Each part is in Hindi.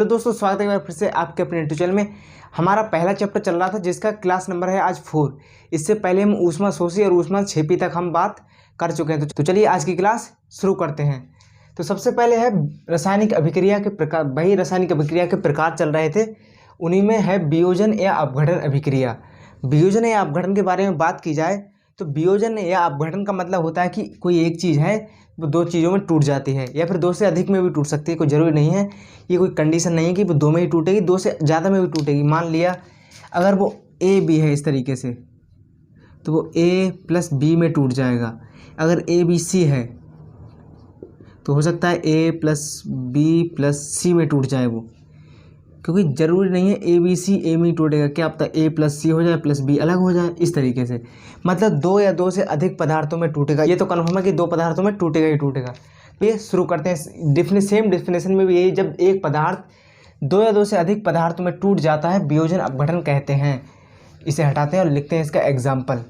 दोस्तों, स्वागत है एक बार फिर से आपके अपने ट्यूटोरियल में। हमारा पहला चैप्टर चल रहा था जिसका क्लास नंबर है आज 4। इससे पहले हम ऊष्माशोषी और ऊष्माक्षेपी तक हम बात कर चुके हैं। तो चलिए आज की क्लास शुरू करते हैं। तो सबसे पहले है रासायनिक अभिक्रिया के प्रकार। वही रासायनिक अभिक्रिया के प्रकार चल रहे थे, उन्हीं में है वियोजन या अपघटन अभिक्रिया। वियोजन या अपघटन के बारे में बात की जाए तो वियोजन या अपघटन का मतलब होता है कि कोई एक चीज़ है वो दो चीज़ों में टूट जाती है, या फिर दो से अधिक में भी टूट सकती है। कोई ज़रूरी नहीं है, ये कोई कंडीशन नहीं है कि वो दो में ही टूटेगी, दो से ज़्यादा में भी टूटेगी। मान लिया अगर वो ए बी है इस तरीके से, तो वो ए प्लस बी में टूट जाएगा। अगर ए बी सी है तो हो सकता है ए प्लस बी प्लस सी में टूट जाए वो, क्योंकि ज़रूरी नहीं है ए बी सी ए में टूटेगा। क्या पता ए प्लस सी हो जाए, प्लस बी अलग हो जाए। इस तरीके से मतलब दो या दो से अधिक पदार्थों में टूटेगा। ये तो कन्फर्म है कि दो पदार्थों में टूटेगा ही टूटेगा। तो ये शुरू करते हैं। सेम डेफिनेशन में भी यही, जब एक पदार्थ दो या दो से अधिक पदार्थों में टूट जाता है वियोजन अपघटन कहते हैं। इसे हटाते हैं और लिखते हैं इसका एग्जाम्पल।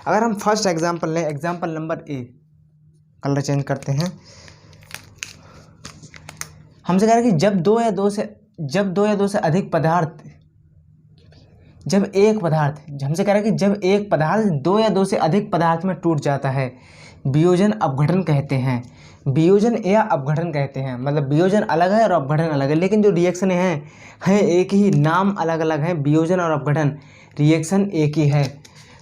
अगर हम फर्स्ट एग्जाम्पल लें, example number A, colour change करते हैं। हमसे कह रहा है कि जब दो या दो से अधिक पदार्थ, जब एक पदार्थ, हमसे कह रहा है कि जब एक पदार्थ दो या दो से अधिक पदार्थ में टूट जाता है वियोजन अपघटन कहते हैं। वियोजन या अपघटन कहते हैं, मतलब वियोजन अलग है और अपघटन अलग है, लेकिन जो रिएक्शन हैं एक ही, नाम अलग अलग है। वियोजन और अपघटन रिएक्शन एक ही है।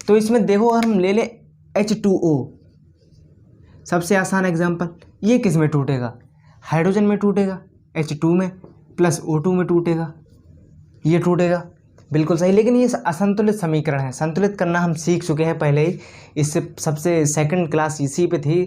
तो इसमें देखो, अगर हम ले लें H2O, सबसे आसान एग्जाम्पल, ये किस में टूटेगा? हाइड्रोजन में टूटेगा, H2 में, प्लस O2 में टूटेगा, ये टूटेगा। बिल्कुल सही। लेकिन ये असंतुलित समीकरण है, संतुलित करना हम सीख चुके हैं पहले ही। इससे सबसे सेकंड क्लास इसी पे थी,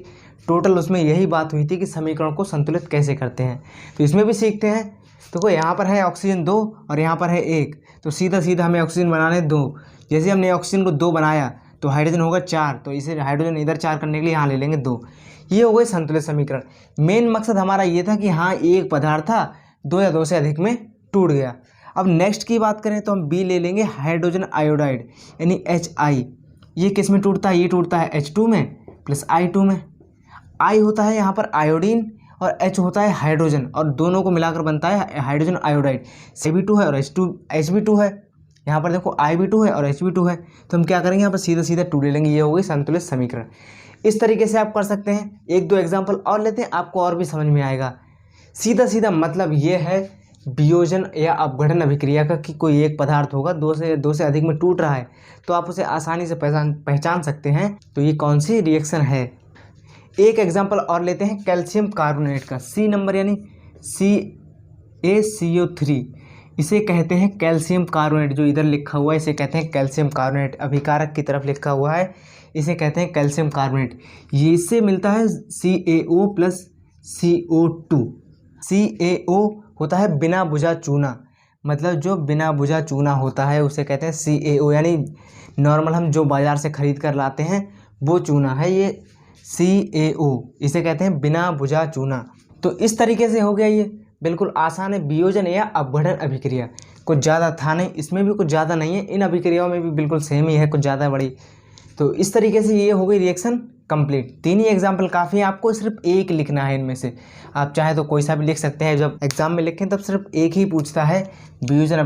टोटल उसमें यही बात हुई थी कि समीकरण को संतुलित कैसे करते हैं। तो इसमें भी सीखते हैं। तो कोई यहाँ पर है ऑक्सीजन 2 और यहाँ पर है 1, तो सीधा सीधा हमें ऑक्सीजन बनाने 2। जैसे हमने ऑक्सीजन को 2 बनाया तो हाइड्रोजन होगा 4, तो इसे हाइड्रोजन इधर 4 करने के लिए यहाँ ले लेंगे 2। ये हो गए संतुलित समीकरण। मेन मकसद हमारा ये था कि हाँ, एक पदार्थ था, दो या दो से अधिक में टूट गया। अब नेक्स्ट की बात करें तो हम बी ले लेंगे, हाइड्रोजन आयोडाइड यानी HI। ये किस में टूटता है? ये टूटता है H2 में प्लस I2 में। I होता है यहाँ पर आयोडीन और H होता है हाइड्रोजन, और दोनों को मिलाकर बनता है हाइड्रोजन आयोडाइड। Cb2 है और Hb2 है। यहाँ पर देखो Ib2 है और Hb2 है। तो हम क्या करेंगे, यहाँ पर सीधा सीधा 2 ले लेंगे। ये हो गई संतुलित समीकरण। इस तरीके से आप कर सकते हैं। एक दो एग्जाम्पल और लेते हैं, आपको और भी समझ में आएगा। सीधा सीधा मतलब ये है वियोजन या अपघटन अभिक्रिया का, कि कोई एक पदार्थ होगा दो से अधिक में टूट रहा है, तो आप उसे आसानी से पहचान सकते हैं तो ये कौन सी रिएक्शन है। एक एग्जाम्पल और लेते हैं कैल्शियम कार्बोनेट का, C नंबर यानी CaCO3। इसे कहते हैं कैल्शियम कार्बोनेट। जो इधर लिखा हुआ है इसे कहते हैं कैल्शियम कार्बोनेट, अभिकारक की तरफ लिखा हुआ है, इसे कहते हैं कैल्शियम कार्बोनेट। ये इससे मिलता है CaO प्लस CO2। CaO होता है बिना बुझा चूना, मतलब जो बिना बुझा चूना होता है उसे कहते हैं CaO, यानी नॉर्मल हम जो बाज़ार से ख़रीद कर लाते हैं वो चूना है ये CaO, इसे कहते हैं बिना बुझा चूना। तो इस तरीके से हो गया, ये बिल्कुल आसान है। वियोजन या अपघटन अभिक्रिया कुछ ज़्यादा था नहीं, इसमें भी कुछ ज़्यादा नहीं है, इन अभिक्रियाओं में भी बिल्कुल सेम ही है, कुछ ज़्यादा बड़ी। तो इस तरीके से ये हो गई रिएक्शन कंप्लीट। 3 ही एग्जाम्पल काफ़ी है, आपको सिर्फ एक लिखना है इनमें से। आप चाहे तो कोई सा भी लिख सकते हैं। जब एग्जाम में लिखें तब सिर्फ एक ही पूछता है, वियोजन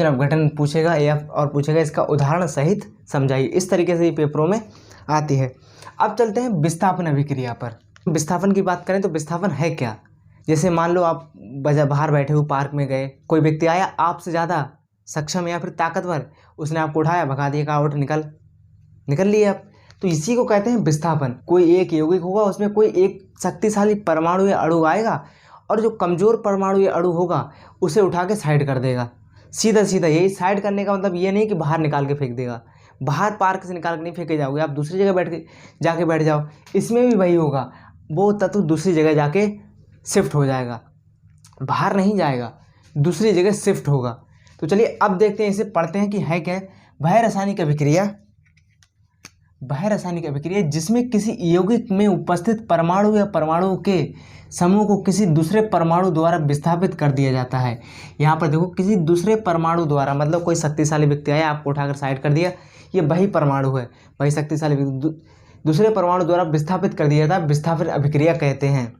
अपघटन पूछेगा या और पूछेगा इसका उदाहरण सहित समझाइए। इस तरीके से ये पेपरों में आती है। अब चलते हैं विस्थापन अभिक्रिया पर। विस्थापन की बात करें तो विस्थापन है क्या? जैसे मान लो आप बाहर बैठे हो, पार्क में गए, कोई व्यक्ति आया आपसे ज़्यादा सक्षम या फिर ताकतवर, उसने आपको उठाया, भगा दिया, कहा उठ, निकल लिए आप। तो इसी को कहते हैं विस्थापन। कोई एक यौगिक होगा, उसमें कोई एक शक्तिशाली परमाणु या अणु आएगा और जो कमज़ोर परमाणु या अणु होगा उसे उठा के साइड कर देगा। सीधा सीधा यही साइड करने का मतलब ये नहीं कि बाहर निकाल के फेंक देगा। बाहर पार्क से निकाल के नहीं फेंके जाओगे, आप दूसरी जगह जाके बैठ जाओ। इसमें भी वही होगा, वो तत्व दूसरी जगह जाके शिफ्ट हो जाएगा, बाहर नहीं जाएगा, दूसरी जगह शिफ्ट होगा। तो चलिए अब देखते हैं, इसे पढ़ते हैं कि है क्या। वह रासायनिक अभिक्रिया जिसमें किसी यौगिक में उपस्थित परमाणु या परमाणु के समूह को किसी दूसरे परमाणु द्वारा विस्थापित कर दिया जाता है। यहाँ पर देखो, किसी दूसरे परमाणु द्वारा, मतलब कोई शक्तिशाली व्यक्ति आया, आपको उठाकर साइड कर दिया, ये वही परमाणु है, वही शक्तिशाली दूसरे परमाणु द्वारा विस्थापित कर दिया जाता है, विस्थापन अभिक्रिया कहते हैं।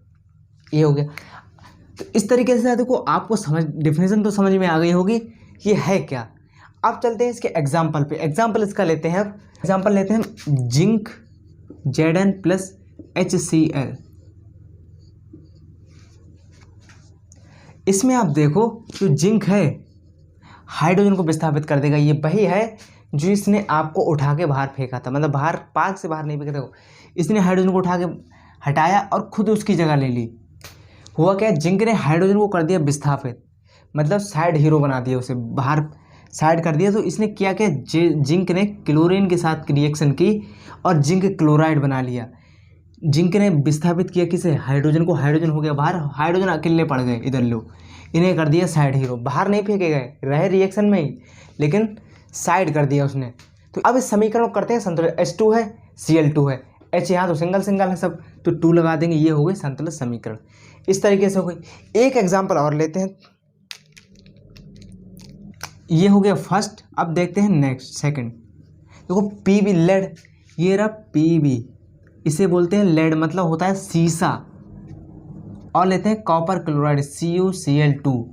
ये हो गया। तो इस तरीके से देखो आपको समझ डेफिनेशन तो समझ में आ गई होगी ये है क्या। अब चलते हैं इसके एग्जाम्पल पे। एग्जाम्पल इसका लेते हैं, अब एग्जाम्पल लेते हैं जिंक Zn प्लस HCl। इसमें आप देखो जो जिंक है हाइड्रोजन को विस्थापित कर देगा। ये वही है जो इसने आपको उठा के बाहर फेंका था, मतलब बाहर पार्क से बाहर नहीं फेंका था, इसने हाइड्रोजन को उठा के हटाया और खुद उसकी जगह ले ली। हुआ क्या, जिंक ने हाइड्रोजन को कर दिया विस्थापित, मतलब साइड हीरो बना दिया, उसे बाहर साइड कर दिया। तो इसने क्या किया, जिंक ने क्लोरीन के साथ रिएक्शन की और जिंक क्लोराइड बना लिया। जिंक ने विस्थापित किया किसे, हाइड्रोजन को, हाइड्रोजन हो गया बाहर, हाइड्रोजन अकेले पड़ गए इधर लो, इन्हें कर दिया साइड हीरो, बाहर नहीं फेंके गए, रहे रिएक्शन में ही लेकिन साइड कर दिया उसने। तो अब इस समीकरण को करते हैं संतुलित। H2 है, Cl2 है, H यहाँ तो सिंगल सिंगल है सब, तो 2 लगा देंगे, ये हो गई संतुलित समीकरण। इस तरीके से हो गई। एक एग्जाम्पल और लेते हैं, ये हो गया फर्स्ट। अब देखते हैं नेक्स्ट सेकंड। देखो Pb लेड, ये रहा Pb, इसे बोलते हैं लेड, मतलब होता है सीसा। और लेते हैं copper chloride CuCl2,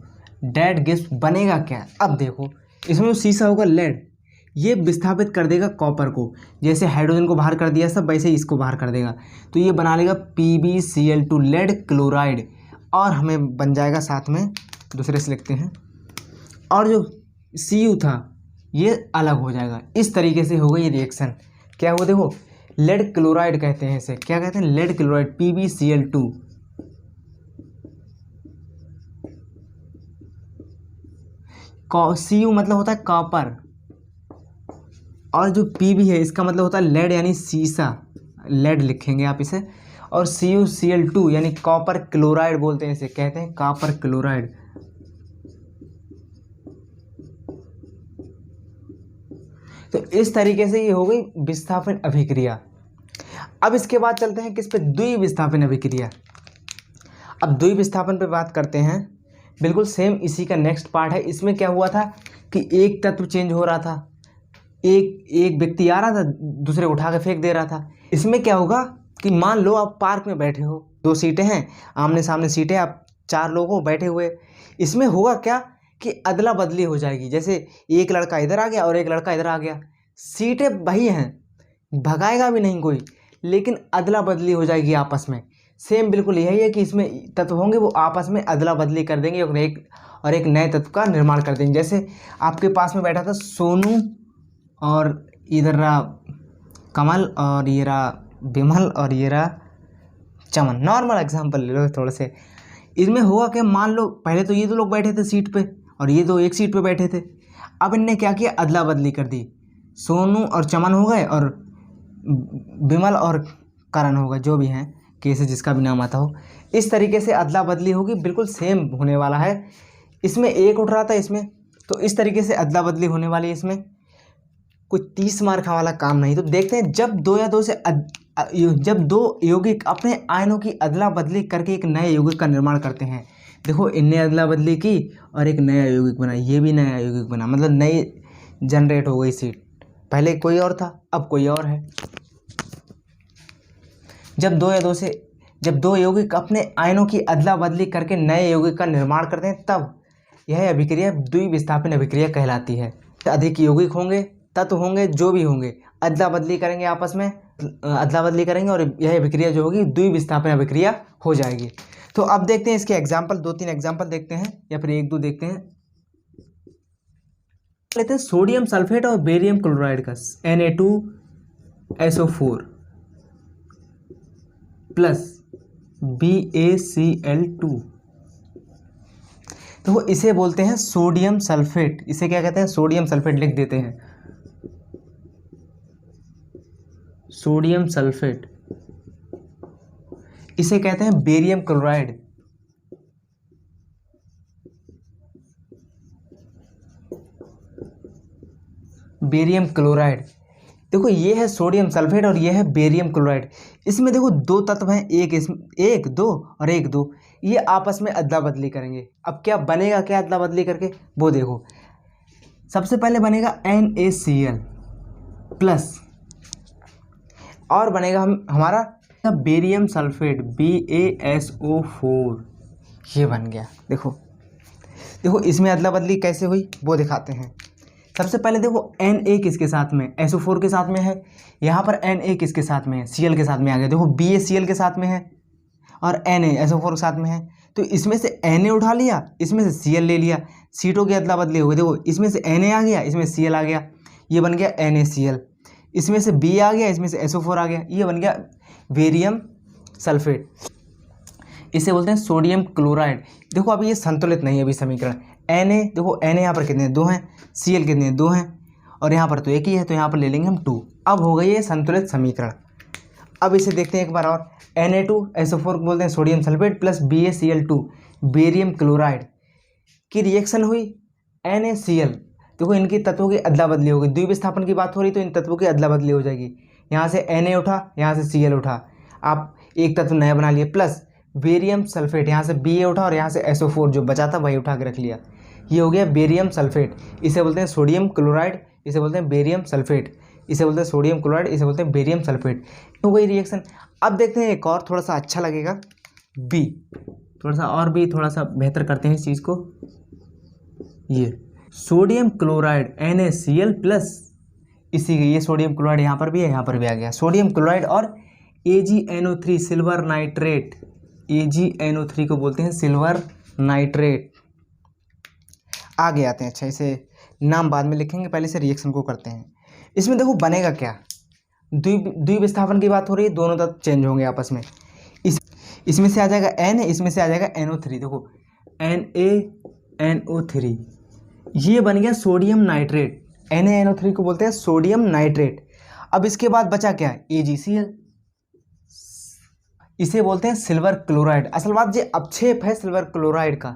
dead gas बनेगा क्या। अब देखो इसमें जो सीसा होगा लेड, ये विस्थापित कर देगा कॉपर को, जैसे हाइड्रोजन को बाहर कर दिया सब वैसे ही इसको बाहर कर देगा, तो ये बना लेगा PbCl2 लेड क्लोराइड, और हमें बन जाएगा साथ में दूसरे से लिखते हैं, और जो Cu था ये अलग हो जाएगा। इस तरीके से होगा ये रिएक्शन। क्या हुआ देखो, लेड क्लोराइड कहते हैं इसे, क्या कहते हैं, लेड क्लोराइड PbCl2। Cu मतलब होता है कॉपर, और जो Pb है इसका मतलब होता है लेड यानी सीसा, लेड लिखेंगे आप इसे, और CuCl2 यानी कॉपर क्लोराइड बोलते हैं इसे, कहते हैं कॉपर क्लोराइड। तो इस तरीके से ये हो गई विस्थापन अभिक्रिया। अब इसके बाद चलते हैं किस पे, द्विविस्थापन अभिक्रिया। अब द्विविस्थापन पे बात करते हैं, बिल्कुल सेम इसी का नेक्स्ट पार्ट है। इसमें क्या हुआ था कि एक तत्व चेंज हो रहा था, एक व्यक्ति आ रहा था दूसरे उठा के फेंक दे रहा था। इसमें क्या होगा कि मान लो आप पार्क में बैठे हो, 2 सीटें हैं, आमने सामने सीटें, आप 4 लोग हो बैठे हुए। इसमें होगा क्या कि अदला बदली हो जाएगी, जैसे एक लड़का इधर आ गया और एक लड़का इधर आ गया, सीटें वही हैं, भगाएगा भी नहीं कोई, लेकिन अदला बदली हो जाएगी आपस में। सेम बिल्कुल यही है कि इसमें तत्व होंगे वो आपस में अदला बदली कर देंगे और एक नए तत्व का निर्माण कर देंगे। जैसे आपके पास में बैठा था सोनू, और इधर रहा कमल, और ये रहा विमल, और ये रहा चमन। नॉर्मल एग्जांपल ले लो थोड़े से। इसमें हुआ कि मान लो पहले तो ये 2 लोग बैठे थे सीट पे और ये 2 एक सीट पे बैठे थे। अब इनने क्या किया, अदला बदली कर दी, सोनू और चमन हो गए और विमल और करण हो गए, जो भी हैं केस जिसका भी नाम आता हो। इस तरीके से अदला बदली होगी, बिल्कुल सेम होने वाला है। इसमें एक उठ रहा था इसमें, तो इस तरीके से अदला बदली होने वाली है। इसमें कोई 30 मार्क वाला काम नहीं। तो देखते हैं जब 2 या 2 से जब 2 यौगिक अपने आयनों की अदला बदली करके एक नए यौगिक का निर्माण करते हैं। देखो इनने अदला बदली की और एक नया यौगिक बना, ये भी नया यौगिक बना, मतलब नई जनरेट हो गई सीट। पहले कोई और था, अब कोई और है। जब 2 यौगिक अपने आयनों की अदला बदली करके नए यौगिक का निर्माण करते हैं, तब यह अभिक्रिया द्विविस्थापन अभिक्रिया कहलाती है। अधिक यौगिक होंगे, तत्व होंगे, जो भी होंगे, अदला बदली करेंगे आपस में, अदला बदली करेंगे और यह अभिक्रिया जो होगी द्विविस्थापन अभिक्रिया हो जाएगी। तो अब देखते हैं इसके एग्जाम्पल, 2-3 एग्जाम्पल देखते हैं या फिर 1-2 देखते हैं। लेते हैं सोडियम सल्फेट और बेरियम क्लोराइड का Na2SO4 प्लस BaCl2। तो वो इसे बोलते हैं सोडियम सल्फेट। इसे क्या कहते हैं, सोडियम सल्फेट लिख देते हैं, सोडियम सल्फेट। इसे कहते हैं बेरियम क्लोराइड। Barium chloride. देखो ये है सोडियम सल्फेट और ये है बेरियम क्लोराइड। इसमें देखो 2 तत्व हैं, एक 2 और एक 2, ये आपस में अदला बदली करेंगे। अब क्या बनेगा, क्या अदला बदली करके, वो देखो। सबसे पहले बनेगा NaCl प्लस, और बनेगा हमारा बेरियम सल्फेट BaSO4। ये बन गया। देखो देखो इसमें अदला बदली कैसे हुई वो दिखाते हैं। सबसे पहले देखो Na किसके साथ में, SO4 के साथ में है, यहाँ पर Na किसके साथ में है, Cl के साथ में आ गया। देखो BaCl के साथ में है और Na SO4 के साथ में है, तो इसमें से Na उठा लिया, इसमें से Cl ले लिया, सीटों की अदला बदली हो गई। देखो इसमें से Na आ गया, इसमें Cl आ गया, ये बन गया NaCl। इसमें से B आ गया, इसमें से SO4 आ गया, ये बन गया बेरियम सल्फेट। इसे बोलते हैं सोडियम क्लोराइड। देखो अभी ये संतुलित नहीं है अभी समीकरण। Na देखो Na यहाँ पर कितने 2 हैं, Cl कितने 2 हैं, और यहाँ पर तो एक ही है, तो यहाँ पर ले लेंगे हम 2। अब हो गई ये संतुलित समीकरण। अब इसे देखते हैं एक बार और। Na2SO4 को बोलते हैं sodium sulphate plus BaCl2 barium chloride की रिएक्शन हुई NaCl। देखो इनकी तत्वों की अदला बदली हो गई, द्विविस्थापन की बात हो रही तो इन तत्वों की अदला बदली हो जाएगी। यहाँ से Na उठा, यहाँ से Cl उठा, आप एक तत्व नया बना लिए, प्लस बेरियम सल्फेट, यहाँ से Ba उठा और यहाँ से SO4 जो बचा था वही उठा के रख लिया, ये हो गया बेरियम सल्फेट। इसे बोलते हैं सोडियम क्लोराइड, इसे बोलते हैं बेरियम सल्फेट, इसे बोलते हैं सोडियम क्लोराइड, इसे बोलते हैं बेरियम सल्फेट। हो गई रिएक्शन। अब देखते हैं एक और थोड़ा सा अच्छा लगेगा, बी, थोड़ा सा और भी थोड़ा सा बेहतर करते हैं इस चीज़ को। ये सोडियम क्लोराइड NaCl प्लस इसी ये सोडियम क्लोराइड यहाँ पर भी है, यहाँ पर भी आ गया सोडियम क्लोराइड और AgNO3 सिल्वर नाइट्रेट। AgNO3 को बोलते हैं सिल्वर नाइट्रेट। आगे आते हैं। अच्छा इसे नाम बाद में लिखेंगे, पहले से रिएक्शन को करते हैं। इसमें देखो बनेगा क्या, द्विविस्थापन की बात हो रही है, दोनों तत्व चेंज होंगे आपस में। इसमें से आ जाएगा Na, इसमें से आ जाएगा NO3। देखो NaNO3 ये बन गया सोडियम नाइट्रेट। NaNO3 को बोलते हैं सोडियम नाइट्रेट। अब इसके बाद बचा क्या, AgCl, इसे बोलते हैं सिल्वर क्लोराइड। असल बात ये अपक्षेप है सिल्वर क्लोराइड का।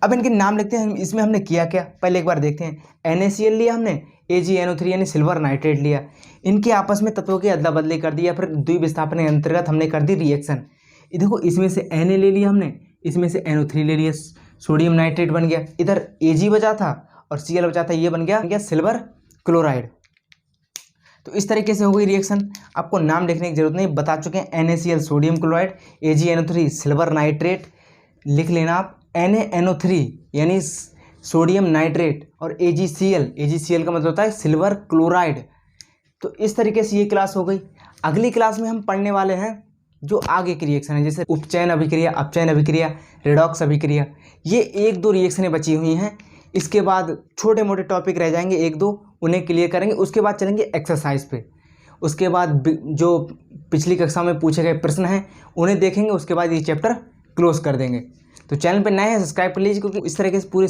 अब इनके नाम लिखते हैं। इसमें हमने किया क्या पहले एक बार देखते हैं। NaCl लिया हमने, AgNO3 यानी सिल्वर नाइट्रेट लिया, इनके आपस में तत्वों की अदला बदली कर दी, या फिर द्विविस्थापन के अंतर्गत हमने कर दी रिएक्शन। देखो इसमें से Na ले लिया हमने, इसमें से NO3 ले लिया, सोडियम नाइट्रेट बन गया। इधर Ag बचा था और Cl बचा था, ये बन गया सिल्वर क्लोराइड। तो इस तरीके से हो गई रिएक्शन। आपको नाम लिखने की जरूरत नहीं, बता चुके हैं। NaCl sodium chloride, AgNO3 silver nitrate, लिख लेना आप। NaNO3 यानी सोडियम नाइट्रेट और AgCl का मतलब होता है सिल्वर क्लोराइड। तो इस तरीके से ये क्लास हो गई। अगली क्लास में हम पढ़ने वाले हैं जो आगे की रिएक्शन है, जैसे उपचयन अभिक्रिया, अपचयन अभिक्रिया, रेडॉक्स अभिक्रिया। ये 1-2 रिएक्शनें बची हुई हैं। इसके बाद छोटे मोटे टॉपिक रह जाएंगे 1-2, उन्हें क्लियर करेंगे। उसके बाद चलेंगे एक्सरसाइज पे। उसके बाद जो पिछली कक्षा में पूछे गए प्रश्न हैं उन्हें देखेंगे। उसके बाद ये चैप्टर क्लोज कर देंगे। तो चैनल पे नए हैं सब्सक्राइब कर लीजिए, क्योंकि इस तरीके से पूरी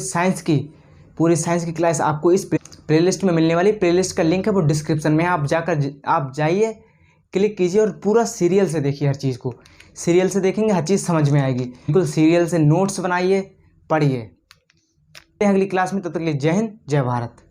साइंस की क्लास आपको इस प्लेलिस्ट में मिलने वाली। प्लेलिस्ट का लिंक है वो डिस्क्रिप्शन में, आप जाइए, क्लिक कीजिए और पूरा सीरियल से देखिए। हर चीज़ को सीरियल से देखेंगे, हर चीज़ समझ में आएगी। बिल्कुल सीरियल से नोट्स बनाइए, पढ़िए। अगली क्लास में, तब तक के लिए जय हिंद, जय भारत।